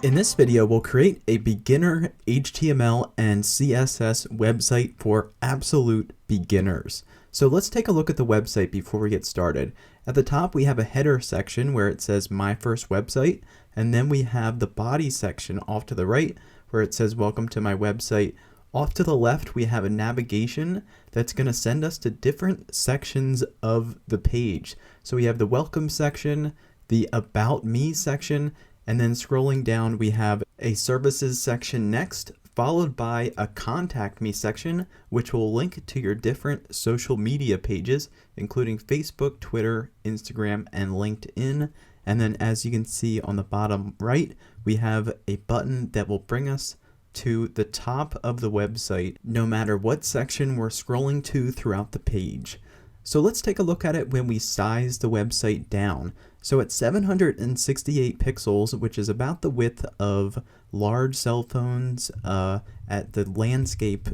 In this video, we'll create a beginner HTML and CSS website for absolute beginners. So let's take a look at the website before we get started. At the top, we have a header section where it says My First Website, and then we have the body section off to the right where it says Welcome to my website. Off to the left, we have a navigation that's going to send us to different sections of the page. So we have the Welcome section, the About Me section, and then scrolling down, we have a Services section next, followed by a Contact Me section, which will link to your different social media pages, including Facebook, Twitter, Instagram, and LinkedIn. And then as you can see on the bottom right, we have a button that will bring us to the top of the website, no matter what section we're scrolling to throughout the page. So let's take a look at it when we size the website down. So at 768 pixels, which is about the width of large cell phones at the landscape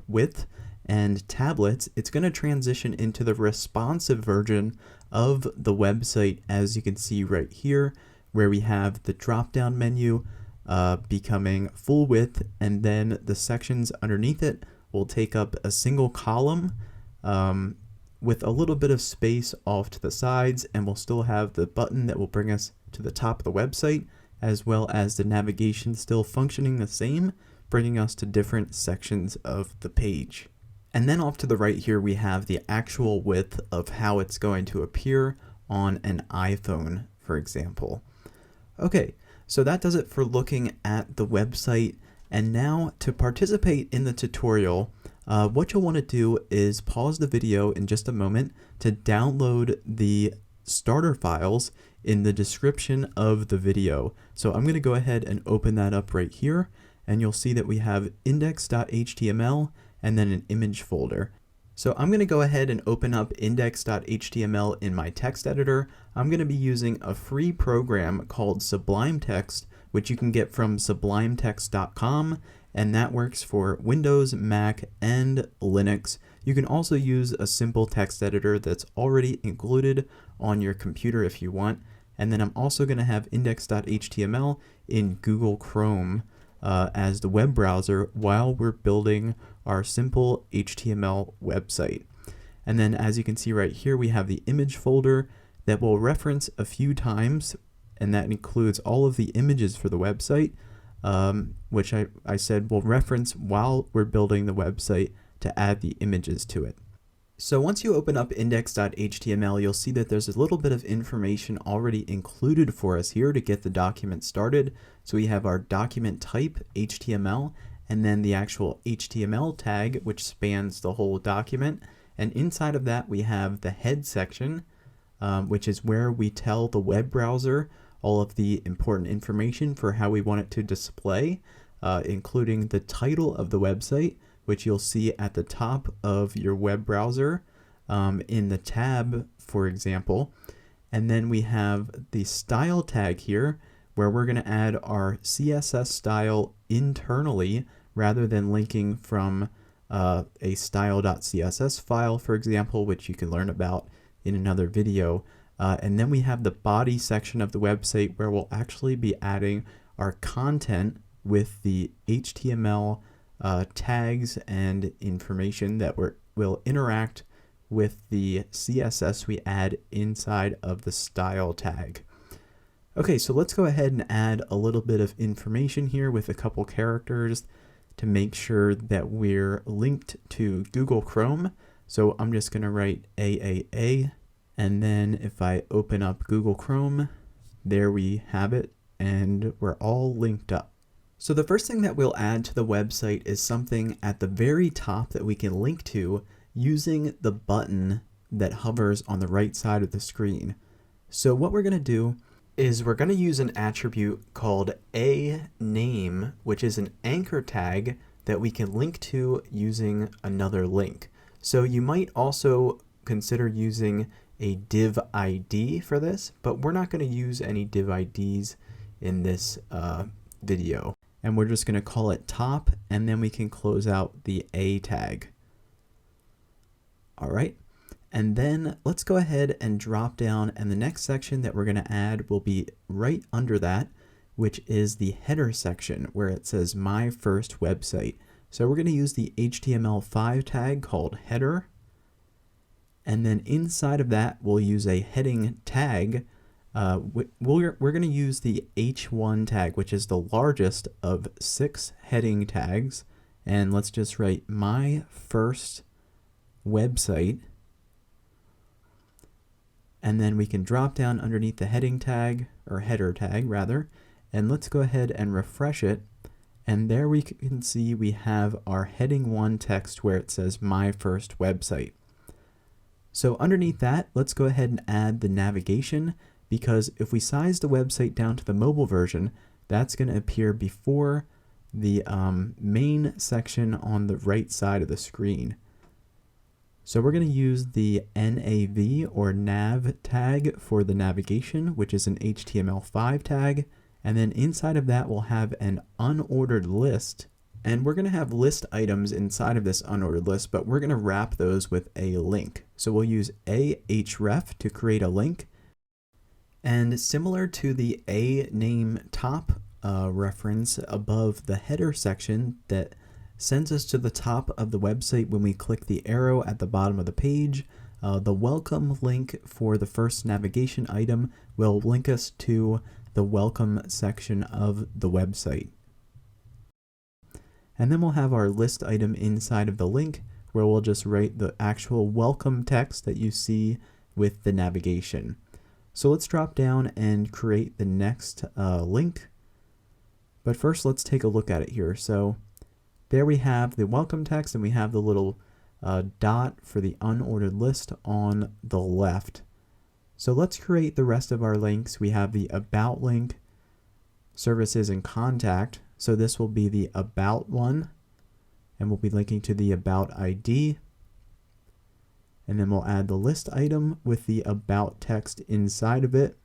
width, and tablets, it's going to transition into the responsive version of the website, as you can see right here, where we have the drop-down menu becoming full width, and then the sections underneath it will take up a single column with a little bit of space off to the sides, and we'll still have the button that will bring us to the top of the website, as well as the navigation still functioning the same, bringing us to different sections of the page. And then off to the right here, we have the actual width of how it's going to appear on an iPhone, for example. Okay, so that does it for looking at the website. And now to participate in the tutorial, what you'll want to do is pause the video in just a moment to download the starter files in the description of the video. So I'm going to go ahead and open that up right here, and you'll see that we have index.html and then an image folder. So I'm going to go ahead and open up index.html in my text editor. I'm going to be using a free program called Sublime Text, which you can get from sublimetext.com, and that works for Windows, Mac, and Linux. You can also use a simple text editor that's already included on your computer if you want. And then I'm also going to have index.html in Google Chrome as the web browser while we're building our simple HTML website. And then as you can see right here, we have the image folder that we'll reference a few times, and that includes all of the images for the website, which I said we'll reference while we're building the website to add the images to it. So once you open up index.html, you'll see that there's a little bit of information already included for us here to get the document started. So we have our document type, HTML, and then the actual HTML tag, which spans the whole document. And inside of that, we have the head section, which is where we tell the web browser all of the important information for how we want it to display, including the title of the website, which you'll see at the top of your web browser in the tab, for example. And then we have the style tag here, where we're going to add our CSS style internally rather than linking from a style.css file, for example, which you can learn about in another video. And then we have the body section of the website where we'll actually be adding our content with the HTML tags and information that will interact with the CSS we add inside of the style tag. Okay, so let's go ahead and add a little bit of information here with a couple characters to make sure that we're linked to Google Chrome. So I'm just going to write AAA. And then if I open up Google Chrome, there we have it, and we're all linked up. So the first thing that we'll add to the website is something at the very top that we can link to using the button that hovers on the right side of the screen. So what we're going to do is we're going to use an attribute called a_name, which is an anchor tag that we can link to using another link. So you might also consider using a div ID for this, but we're not going to use any div IDs in this video. And we're just going to call it top, and then we can close out the A tag. All right. And then let's go ahead and drop down, and the next section that we're going to add will be right under that. which is the header section where it says my first website. So we're going to use the HTML5 tag called header. And then inside of that, we'll use a heading tag. We're going to use the H1 tag, which is the largest of 6 heading tags. And let's just write my first website. And then we can drop down underneath the heading tag, or header tag rather, and let's go ahead and refresh it. And there we can see we have our heading 1 text where it says my first website. So underneath that, let's go ahead and add the navigation, because if we size the website down to the mobile version, that's going to appear before the main section on the right side of the screen. So we're going to use the NAV or nav tag for the navigation, which is an HTML5 tag. And then inside of that, we'll have an unordered list. And we're going to have list items inside of this unordered list, but we're going to wrap those with a link. So we'll use ahref to create a link. And similar to the a name top reference above the header section that sends us to the top of the website when we click the arrow at the bottom of the page, the welcome link for the first navigation item will link us to the welcome section of the website. And then we'll have our list item inside of the link where we'll just write the actual welcome text that you see with the navigation. So let's drop down and create the next link. But first let's take a look at it here. So there we have the welcome text, and we have the little dot for the unordered list on the left. So let's create the rest of our links. We have the about link, services, and contact. So this will be the about one, and we'll be linking to the about ID. And then we'll add the list item with the about text inside of it.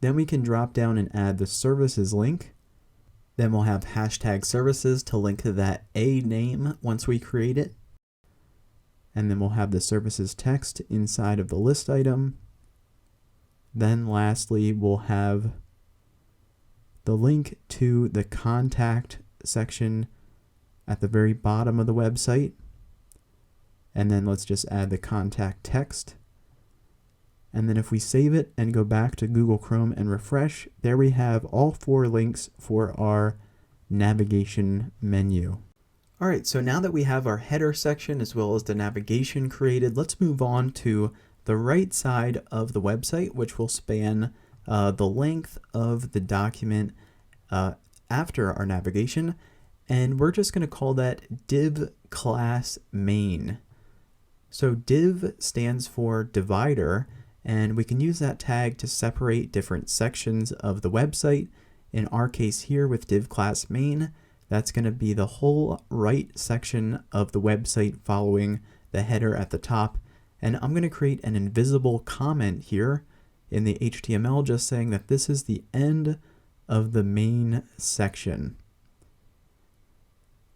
Then we can drop down and add the services link. Then we'll have hashtag services to link to that a name once we create it. And then we'll have the services text inside of the list item. Then lastly, we'll have the link to the contact section at the very bottom of the website. And then let's just add the contact text. And then if we save it and go back to Google Chrome and refresh, there we have all 4 links for our navigation menu. All right, so now that we have our header section as well as the navigation created, let's move on to the right side of the website, which will span the length of the document after our navigation. And we're just going to call that div class main. So div stands for divider, and we can use that tag to separate different sections of the website. In our case here with div class main, that's going to be the whole right section of the website following the header at the top. And I'm going to create an invisible comment here in the HTML just saying that this is the end of the main section.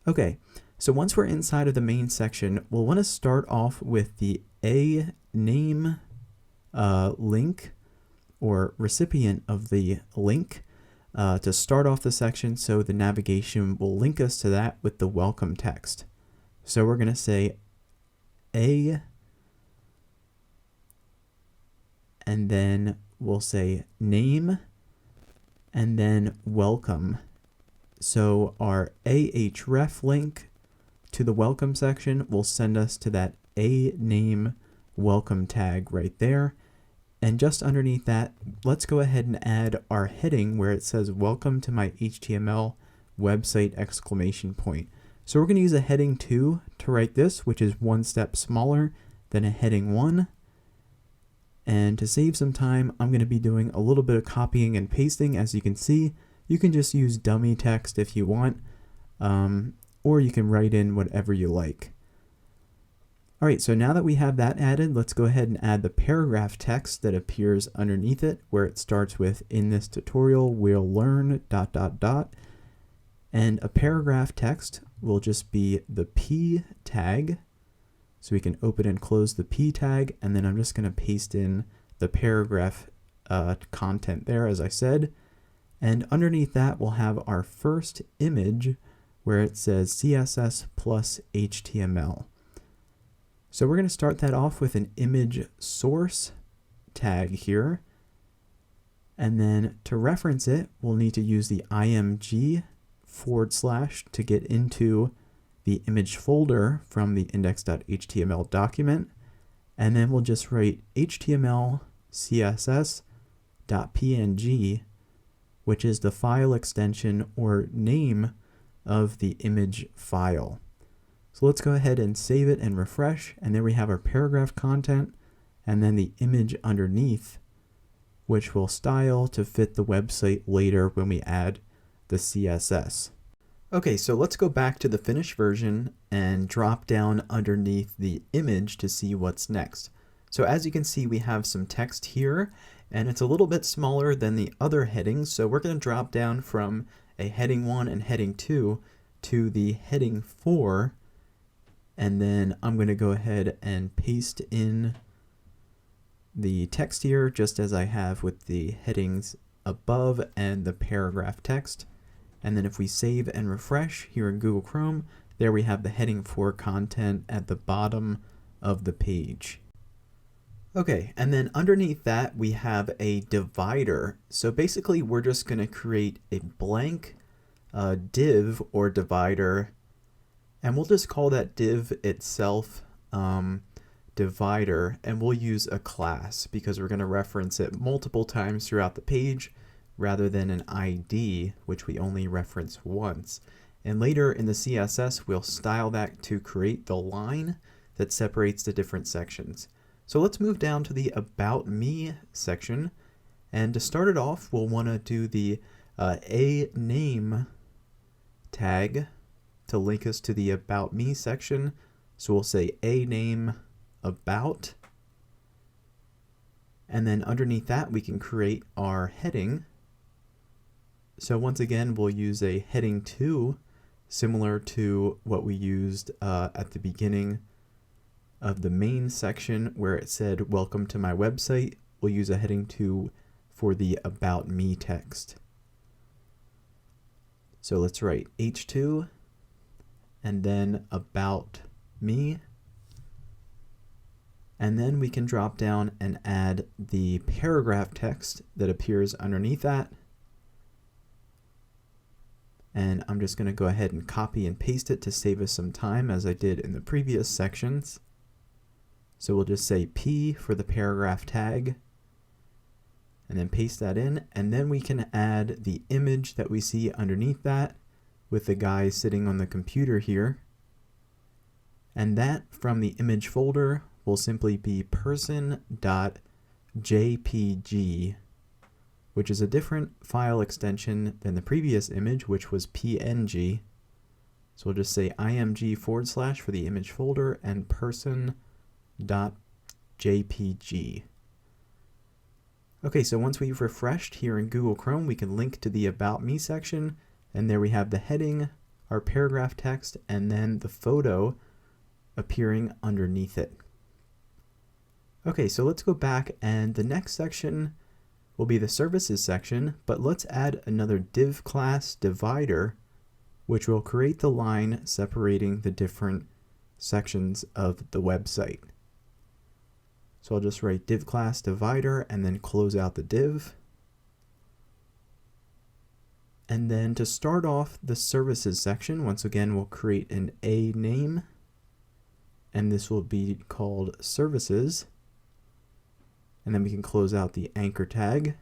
Okay, so once we're inside of the main section, we'll want to start off with the a name link or recipient of the link to start off the section, so the navigation will link us to that with the welcome text. So we're going to say a, and then we'll say name, and then welcome. So our ahref link to the welcome section will send us to that a name welcome tag right there. And just underneath that, let's go ahead and add our heading where it says welcome to my HTML website exclamation point. So we're going to use a heading 2 to write this, which is 1 step smaller than a heading 1. And to save some time, I'm going to be doing a little bit of copying and pasting. As you can see, you can just use dummy text if you want, or you can write in whatever you like. All right, so now that we have that added, let's go ahead and add the paragraph text that appears underneath it, where it starts with, in this tutorial, we'll learn ... And a paragraph text will just be the P tag. So we can open and close the P tag, and then I'm just going to paste in the paragraph content there, as I said. And underneath that, we'll have our first image where it says CSS plus HTML. So we're going to start that off with an image source tag here. And then to reference it, we'll need to use the img / to get into the image folder from the index.html document. And then we'll just write HTML CSS.png, which is the file extension or name of the image file. So let's go ahead and save it and refresh, and there we have our paragraph content and then the image underneath, which we'll style to fit the website later when we add the CSS. Okay, so let's go back to the finished version and drop down underneath the image to see what's next. So as you can see, we have some text here, and it's a little bit smaller than the other headings, so we're going to drop down from a heading 1 and heading 2 to the heading 4, and then I'm going to go ahead and paste in the text here just as I have with the headings above and the paragraph text. And then if we save and refresh here in Google Chrome, there we have the heading 4 content at the bottom of the page. Okay, and then underneath that we have a divider. So basically we're just going to create a blank div or divider, and we'll just call that div itself divider, and we'll use a class because we're going to reference it multiple times throughout the page rather than an ID, which we only reference once. And later in the CSS, we'll style that to create the line that separates the different sections. So let's move down to the About Me section. And to start it off, we'll want to do the a name tag to link us to the About Me section. So we'll say a name about. And then underneath that, we can create our heading. So once again, we'll use a heading 2, similar to what we used at the beginning of the main section where it said, "Welcome to my website." We'll use a heading 2 for the About Me text. So let's write H2 and then About Me. And then we can drop down and add the paragraph text that appears underneath that. And I'm just going to go ahead and copy and paste it to save us some time, as I did in the previous sections. So we'll just say P for the paragraph tag, and then paste that in, and then we can add the image that we see underneath that with the guy sitting on the computer here. And that from the image folder will simply be person.jpg, which is a different file extension than the previous image, which was PNG. So we'll just say img / for the image folder and person.jpg. Okay, so once we've refreshed here in Google Chrome, we can link to the About Me section, and there we have the heading, our paragraph text, and then the photo appearing underneath it. Okay, so let's go back, and the next section will be the services section, but let's add another div class divider, which will create the line separating the different sections of the website. So I'll just write div class divider and then close out the div. And then to start off the services section, once again, we'll create an a name, and this will be called services. And then we can close out the anchor tag.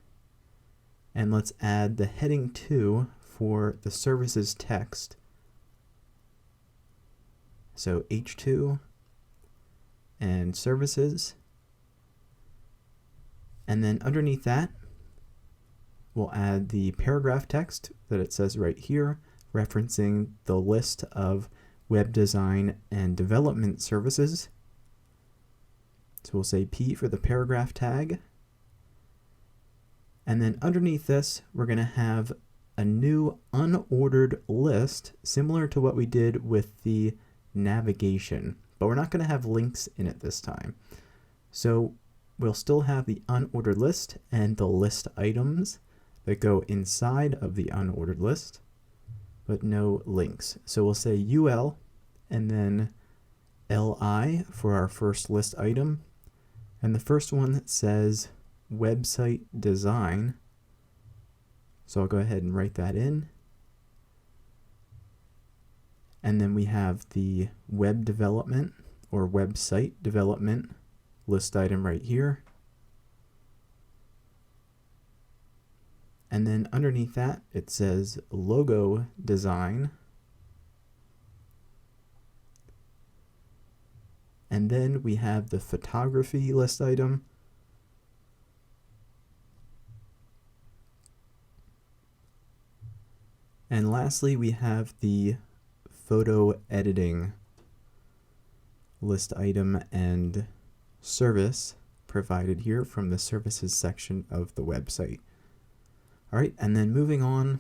And let's add the heading 2 for the services text. So H2 and services. And then underneath that, we'll add the paragraph text that it says right here, referencing the list of web design and development services. So we'll say P for the paragraph tag. And then underneath this, we're going to have a new unordered list, similar to what we did with the navigation, but we're not going to have links in it this time. So we'll still have the unordered list and the list items, that go inside of the unordered list, but no links. So we'll say UL and then LI for our first list item. And the first one says website design. So I'll go ahead and write that in. And then we have the web development or website development list item right here. And then underneath that, it says logo design. And then we have the photography list item. And lastly, we have the photo editing list item and service provided here from the services section of the website. All right, and then moving on,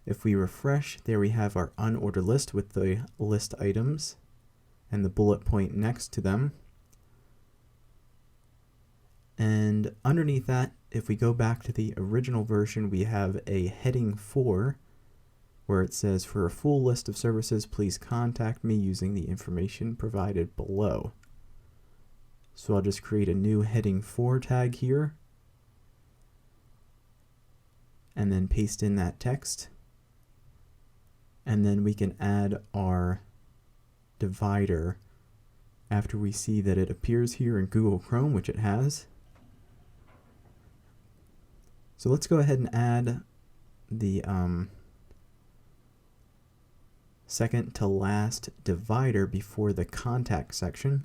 if we refresh, there we have our unordered list with the list items and the bullet point next to them. And underneath that, if we go back to the original version, we have a heading 4 where it says, for a full list of services, please contact me using the information provided below. So I'll just create a new heading 4 tag here and then paste in that text. And then we can add our divider after we see that it appears here in Google Chrome, which it has. So let's go ahead and add the second to last divider before the contact section.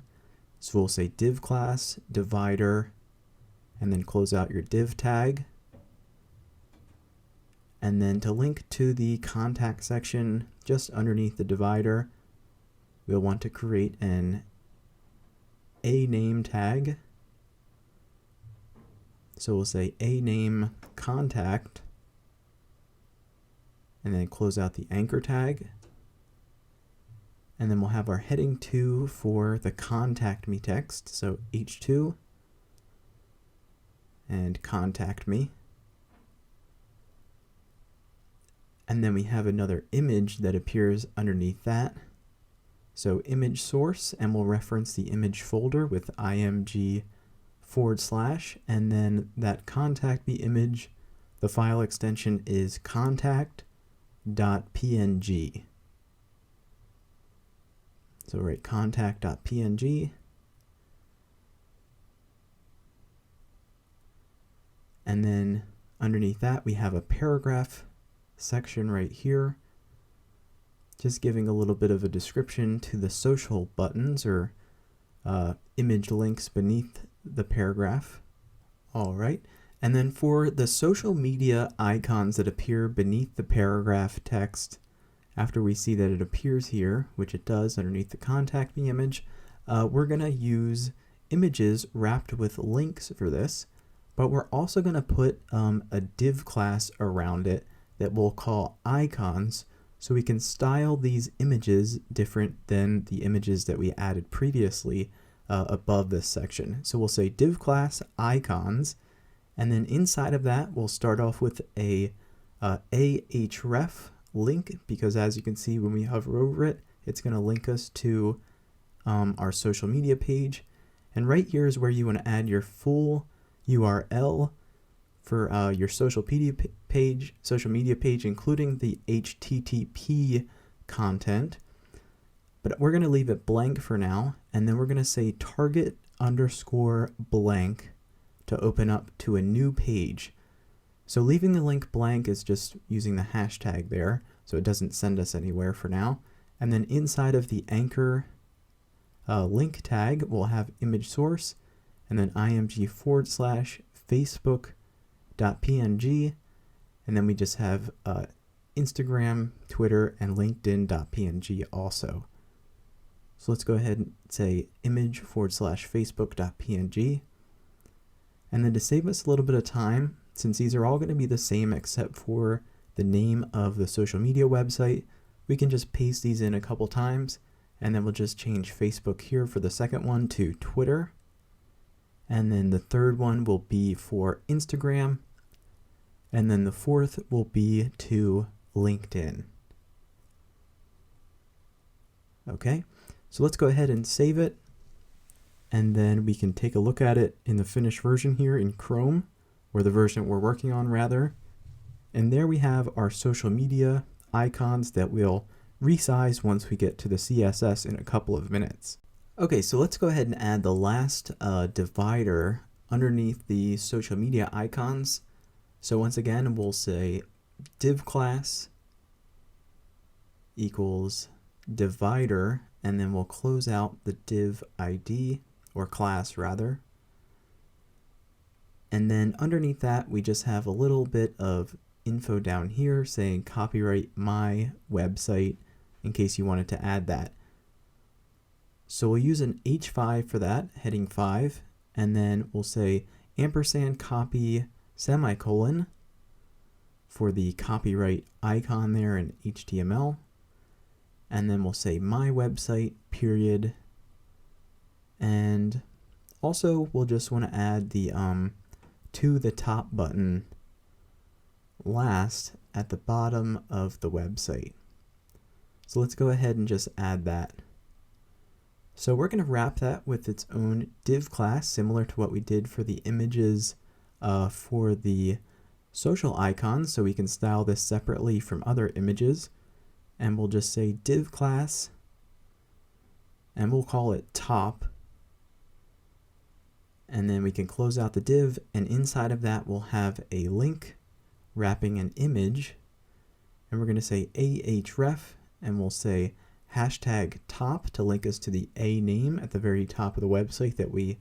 So we'll say div class, divider, and then close out your div tag. And then to link to the contact section, just underneath the divider, we'll want to create an a name tag. So we'll say a name contact, and then close out the anchor tag. And then we'll have our heading 2 for the contact me text. So H2 and contact me. And then we have another image that appears underneath that. So image source, and we'll reference the image folder with img/, and then that contact me image, the file extension is contact.png. So write contact.png. And then underneath that, we have a paragraph section right here, just giving a little bit of a description to the social buttons or image links beneath the paragraph. All right, and then for the social media icons that appear beneath the paragraph text, after we see that it appears here, which it does underneath the contact me image, we're going to use images wrapped with links for this, but we're also going to put a div class around it that we'll call icons, so we can style these images different than the images that we added previously above this section. So we'll say div class icons, and then inside of that we'll start off with a ahref link, because as you can see when we hover over it, it's going to link us to our social media page. And right here is where you want to add your full URL for your social media page, including the HTTP content. But we're going to leave it blank for now, and then we're going to say target_blank to open up to a new page. So leaving the link blank is just using the hashtag there, so it doesn't send us anywhere for now. And then inside of the anchor link tag, we'll have image source, and then img/facebook.png, and then we just have Instagram, Twitter, and LinkedIn.png also. So let's go ahead and say image/facebook.png. And then to save us a little bit of time, since these are all going to be the same except for the name of the social media website, we can just paste these in a couple times, and then we'll just change Facebook here for the second one to Twitter. And then the third one will be for Instagram. And then the fourth will be to LinkedIn. Okay, so let's go ahead and save it. And then we can take a look at it in the finished version here in Chrome, or the version we're working on rather. And there we have our social media icons that we'll resize once we get to the CSS in a couple of minutes. Okay, so let's go ahead and add the last divider underneath the social media icons. So once again, we'll say div class equals divider, and then we'll close out the div ID, or class rather. And then underneath that, we just have a little bit of info down here saying copyright my website in case you wanted to add that. So we'll use an H5 for that, heading 5, and then we'll say ampersand copy semicolon for the copyright icon there in HTML. And then we'll say my website period. And also we'll just want to add the to the top button last at the bottom of the website. So let's go ahead and just add that. So we're going to wrap that with its own div class, similar to what we did for the images for the social icons, so we can style this separately from other images. And we'll just say div class, and we'll call it top. And then we can close out the div, and inside of that we'll have a link wrapping an image. And we're going to say ahref, and we'll say hashtag top to link us to the A name at the very top of the website that we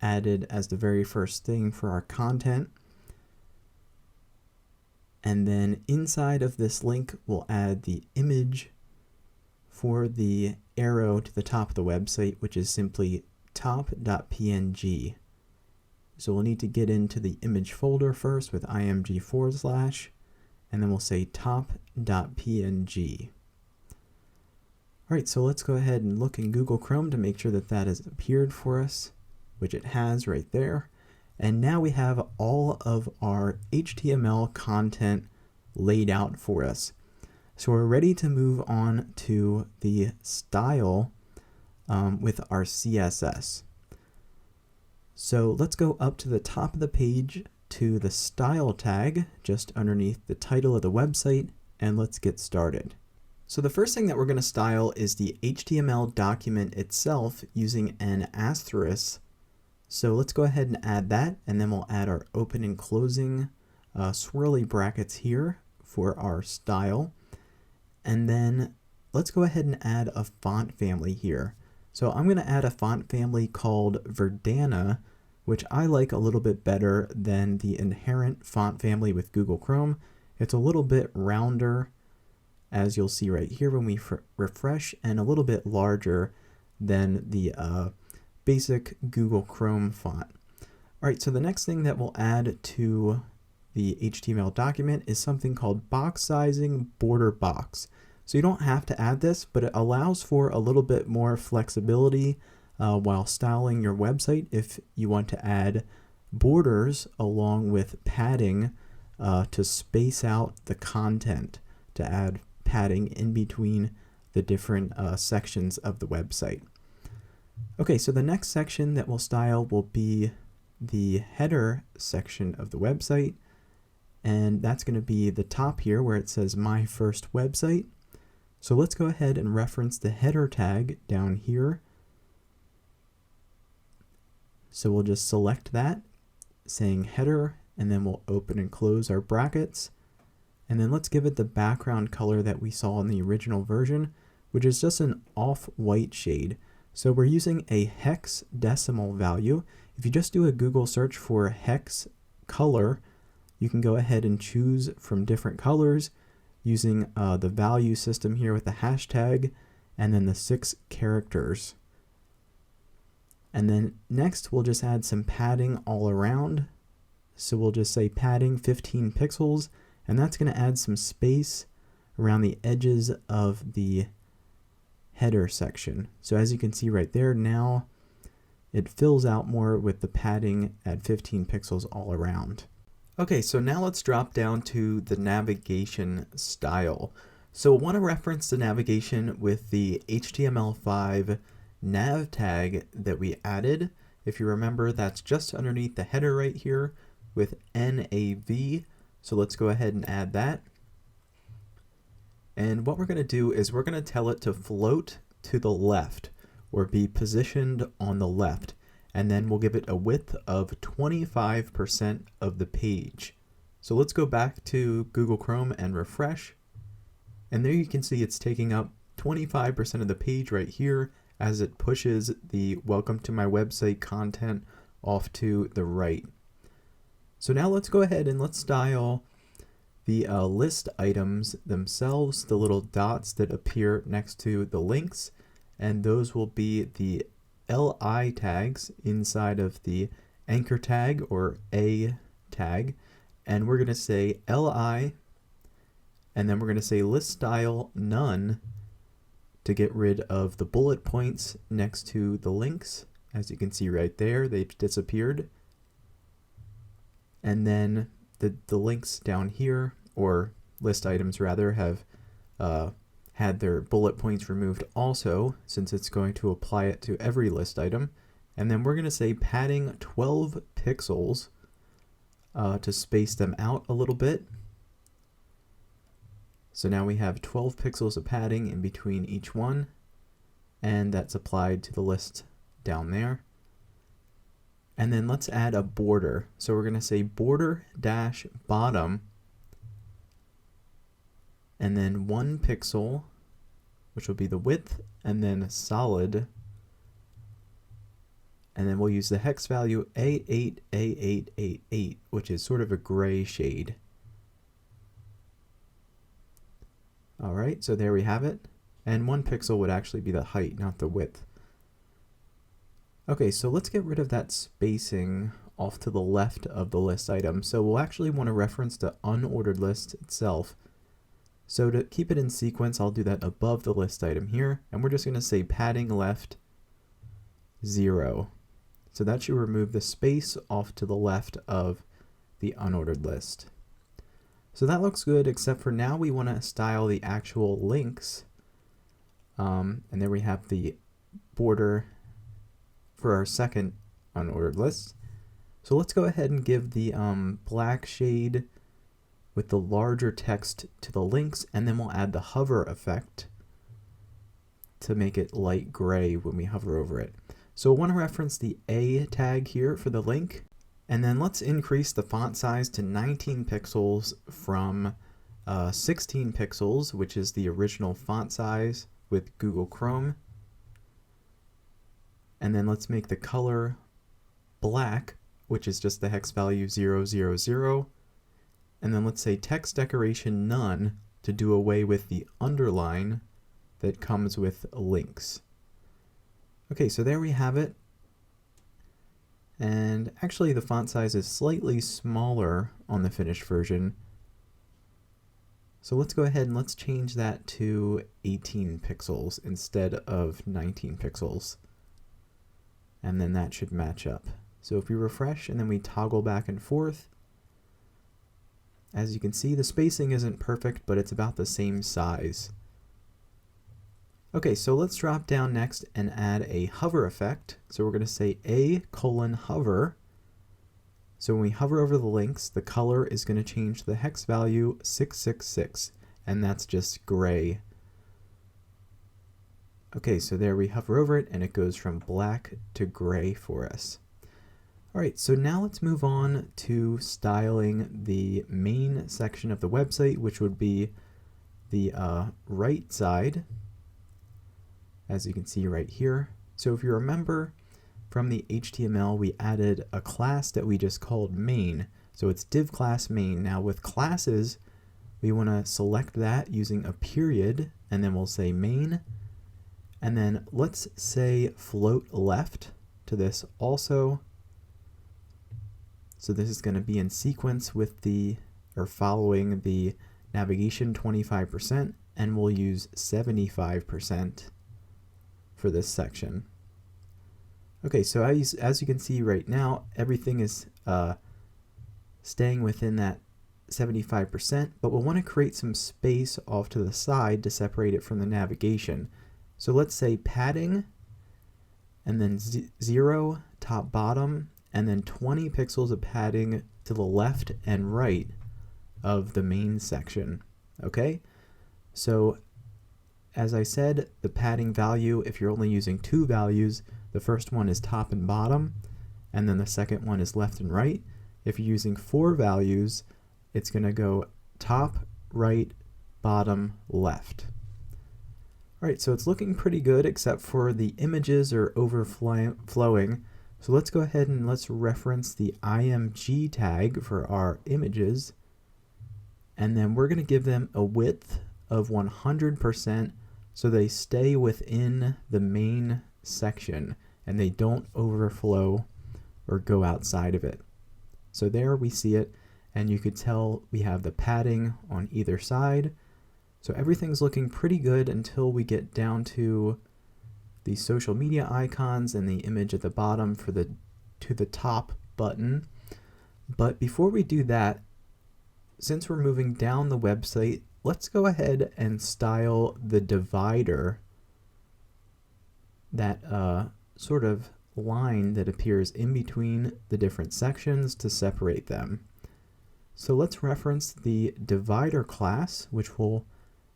added as the very first thing for our content. And then inside of this link, we'll add the image for the arrow to the top of the website, which is simply top.png. So we'll need to get into the image folder first with img/, and then we'll say top.png. All right, so let's go ahead and look in Google Chrome to make sure that that has appeared for us, which it has right there. And now we have all of our HTML content laid out for us. So we're ready to move on to the style with our CSS. So let's go up to the top of the page to the style tag just underneath the title of the website, and let's get started. So the first thing that we're going to style is the HTML document itself using an asterisk. So let's go ahead and add that, and then we'll add our open and closing swirly brackets here for our style. And then let's go ahead and add a font family here. So I'm going to add a font family called Verdana, which I like a little bit better than the inherent font family with Google Chrome. It's a little bit rounder, as you'll see right here when we refresh, and a little bit larger than the basic Google Chrome font. All right, so the next thing that we'll add to the HTML document is something called box sizing border box. So you don't have to add this, but it allows for a little bit more flexibility while styling your website if you want to add borders along with padding to space out the content, to add padding in between the different sections of the website. Okay, so the next section that we'll style will be the header section of the website, and that's going to be the top here where it says my first website. So let's go ahead and reference the header tag down here. So we'll just select that, saying header, and then we'll open and close our brackets. And then let's give it the background color that we saw in the original version, which is just an off-white shade. So we're using a hex decimal value. If you just do a Google search for hex color, you can go ahead and choose from different colors using the value system here with the hashtag and then the 6 characters. And then next we'll just add some padding all around. So we'll just say padding 15 pixels, and that's going to add some space around the edges of the header section. So as you can see right there, now it fills out more with the padding at 15 pixels all around. Okay, so now let's drop down to the navigation style. So we'll want to reference the navigation with the HTML5 nav tag that we added. If you remember, that's just underneath the header right here with NAV. So let's go ahead and add that. And what we're going to do is we're going to tell it to float to the left or be positioned on the left. And then we'll give it a width of 25% of the page. So let's go back to Google Chrome and refresh. And there you can see it's taking up 25% of the page right here as it pushes the welcome to my website content off to the right. So now let's go ahead and let's style the list items themselves, the little dots that appear next to the links, and those will be the LI tags inside of the anchor tag or A tag, and we're going to say LI, and then we're going to say list style none to get rid of the bullet points next to the links. As you can see right there, they've disappeared. And then the links down here, or list items rather, have had their bullet points removed also, since it's going to apply it to every list item. And then we're going to say padding 12 pixels to space them out a little bit. So now we have 12 pixels of padding in between each one, and that's applied to the list down there. And then let's add a border. So we're going to say border dash bottom, and then 1 pixel, which will be the width, and then solid. And then we'll use the hex value A8A888, which is sort of a gray shade. All right, so there we have it. And 1 pixel would actually be the height, not the width. Okay, so let's get rid of that spacing off to the left of the list item. So we'll actually want to reference the unordered list itself. So to keep it in sequence, I'll do that above the list item here, and we're just going to say padding left 0. So that should remove the space off to the left of the unordered list. So that looks good, except for now we want to style the actual links. And there we have the border for our second unordered list. So let's go ahead and give the black shade with the larger text to the links, and then we'll add the hover effect to make it light gray when we hover over it. So we'll want to reference the A tag here for the link, and then let's increase the font size to 19 pixels from 16 pixels, which is the original font size with Google Chrome. And then let's make the color black, which is just the hex value 000. And then let's say text decoration none to do away with the underline that comes with links. Okay, so there we have it. And actually the font size is slightly smaller on the finished version. So let's go ahead and let's change that to 18 pixels instead of 19 pixels. And then that should match up. So if we refresh and then we toggle back and forth, as you can see, the spacing isn't perfect, but it's about the same size. Okay, so let's drop down next and add a hover effect. So we're going to say A:hover. So when we hover over the links, the color is going to change to the hex value 666, and that's just gray. Okay, so there we hover over it, and it goes from black to gray for us. All right, so now let's move on to styling the main section of the website, which would be the right side, as you can see right here. So if you remember from the HTML, we added a class that we just called main. So it's div class main. Now with classes, we want to select that using a period, and then we'll say main. And then let's say float left to this also. So this is going to be in sequence with the, or following the navigation 25%, and we'll use 75% for this section. Okay, so as you can see right now, everything is staying within that 75%, but we'll want to create some space off to the side to separate it from the navigation. So let's say padding, and then 0 top bottom, and then 20 pixels of padding to the left and right of the main section. Okay, so as I said, the padding value, if you're only using 2 values, the first one is top and bottom, and then the second one is left and right. If you're using 4 values, it's going to go top, right, bottom, left. All right, so it's looking pretty good, except for the images are overflowing. So let's go ahead and let's reference the img tag for our images. And then we're going to give them a width of 100% so they stay within the main section and they don't overflow or go outside of it. So there we see it, and you could tell we have the padding on either side. So everything's looking pretty good until we get down to the social media icons and the image at the bottom for the to the top button. But before we do that, since we're moving down the website, let's go ahead and style the divider, that sort of line that appears in between the different sections to separate them. So let's reference the divider class, which will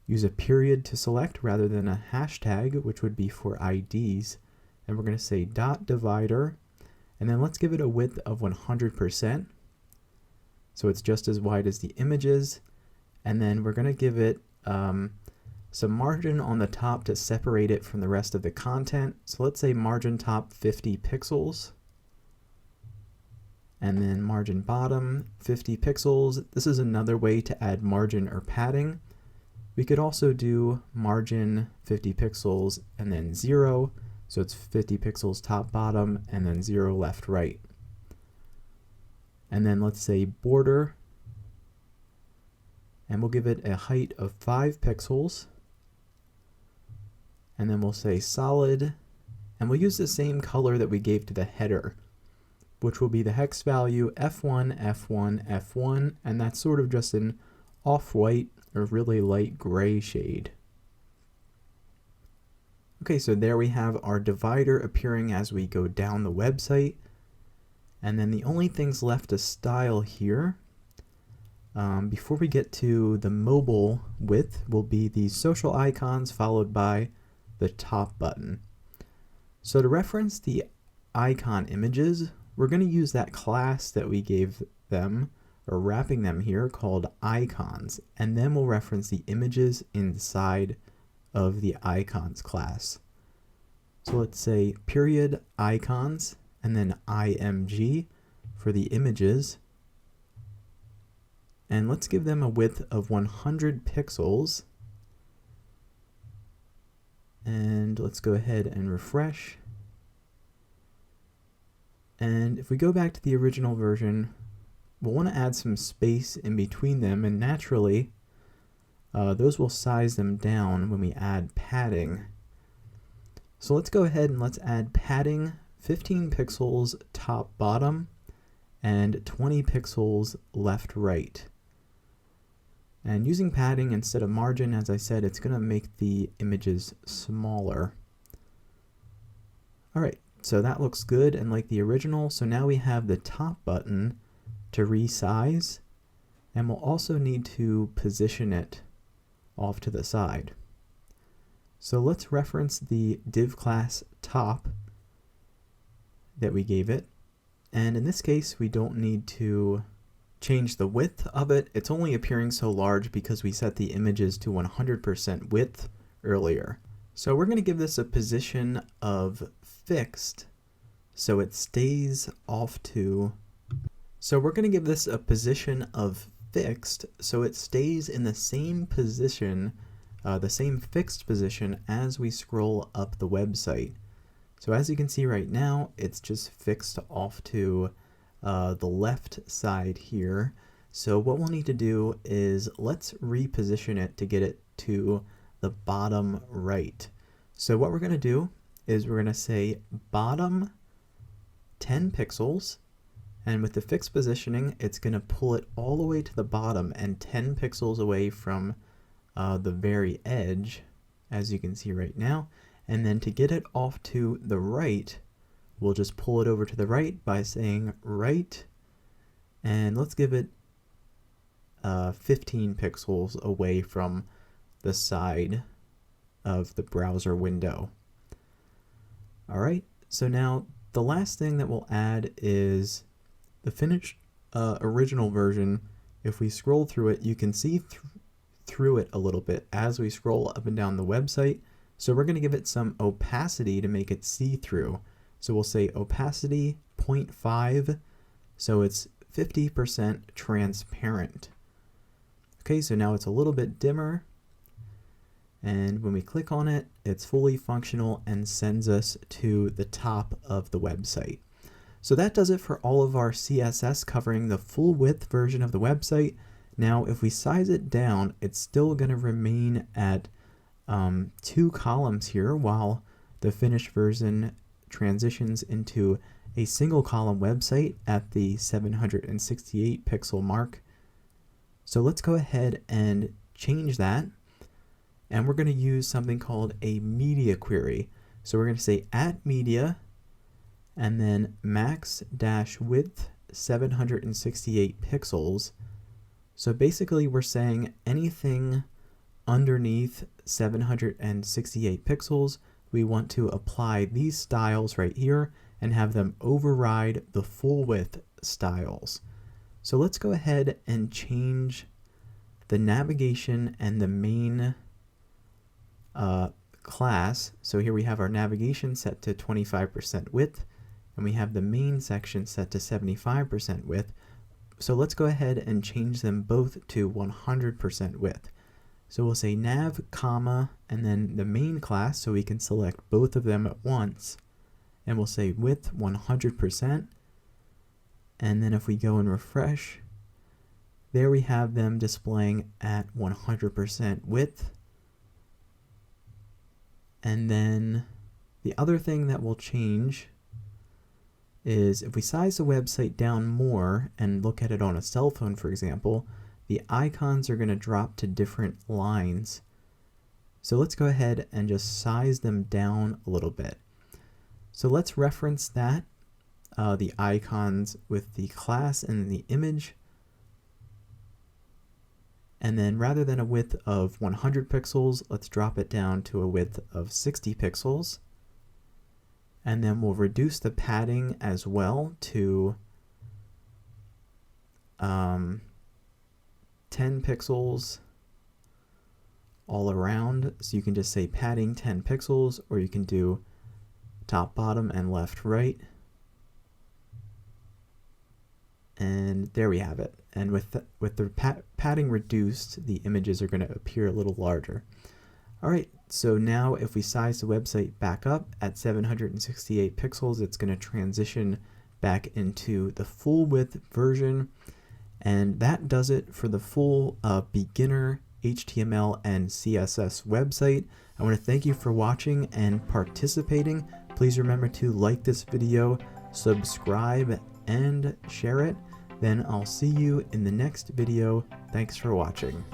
use a period to select rather than a hashtag, which would be for IDs. And we're going to say .divider, and then let's give it a width of 100%. So it's just as wide as the images. And then we're going to give it some margin on the top to separate it from the rest of the content. So let's say margin top 50 pixels. And then margin bottom 50 pixels. This is another way to add margin or padding. We could also do margin 50 pixels and then 0. So it's 50 pixels top bottom and then 0 left right. And then let's say border, and we'll give it a height of 5 pixels. And then we'll say solid, and we'll use the same color that we gave to the header, which will be the hex value F1, F1, F1, and that's sort of just an off-white or really light gray shade. Okay, so there we have our divider appearing as we go down the website. And then the only things left to style here, before we get to the mobile width, will be the social icons followed by the top button. So to reference the icon images, we're going to use that class that we gave them, or wrapping them here, called icons, and then we'll reference the images inside of the icons class. So let's say period icons, and then img for the images, and let's give them a width of 100 pixels, and let's go ahead and refresh. And if we go back to the original version, we'll want to add some space in between them, and naturally those will size them down when we add padding. So let's go ahead and let's add padding 15 pixels top bottom and 20 pixels left right. And using padding instead of margin, as I said, it's going to make the images smaller. Alright, so that looks good and like the original. So now we have the top button to resize, and we'll also need to position it off to the side. So let's reference the div class top that we gave it, and in this case we don't need to change the width of it. It's only appearing so large because we set the images to 100% width earlier. So we're going to give this a position of fixed, so it stays off to so it stays in the same position, the same fixed position as we scroll up the website. So as you can see right now, it's just fixed off to the left side here. So what we'll need to do is let's reposition it to get it to the bottom right. So what we're going to do is we're going to say bottom 10 pixels. And with the fixed positioning, it's going to pull it all the way to the bottom and 10 pixels away from the very edge, as you can see right now. And then to get it off to the right, we'll just pull it over to the right by saying right. And let's give it 15 pixels away from the side of the browser window. All right, so now the last thing that we'll add is the finished original version. If we scroll through it, you can see through it a little bit as we scroll up and down the website. So we're going to give it some opacity to make it see-through. So we'll say opacity 0.5, so it's 50% transparent. Okay, so now it's a little bit dimmer. And when we click on it, it's fully functional and sends us to the top of the website. So that does it for all of our CSS covering the full width version of the website. Now, if we size it down, it's still going to remain at 2 columns here, while the finished version transitions into a single column website at the 768 pixel mark. So let's go ahead and change that. And we're going to use something called a media query. So we're going to say @media and then max-width 768 pixels. So basically we're saying anything underneath 768 pixels, we want to apply these styles right here and have them override the full width styles. So let's go ahead and change the navigation and the main class. So here we have our navigation set to 25% width, and we have the main section set to 75% width. So let's go ahead and change them both to 100% width. So we'll say nav, comma, and then the main class, so we can select both of them at once. And we'll say width 100%. And then if we go and refresh, there we have them displaying at 100% width. And then the other thing that will change is if we size the website down more and look at it on a cell phone, for example, the icons are going to drop to different lines. So let's go ahead and just size them down a little bit. So let's reference that, the icons with the class and the image. And then rather than a width of 100 pixels, let's drop it down to a width of 60 pixels. And then we'll reduce the padding as well to 10 pixels all around. So you can just say padding 10 pixels, or you can do top, bottom, and left, right. And there we have it. And with the padding reduced, the images are going to appear a little larger. All right, so now if we size the website back up at 768 pixels, it's going to transition back into the full width version. And that does it for the full beginner HTML and CSS website. I want to thank you for watching and participating. Please remember to like this video, subscribe, and share it. Then I'll see you in the next video. Thanks for watching.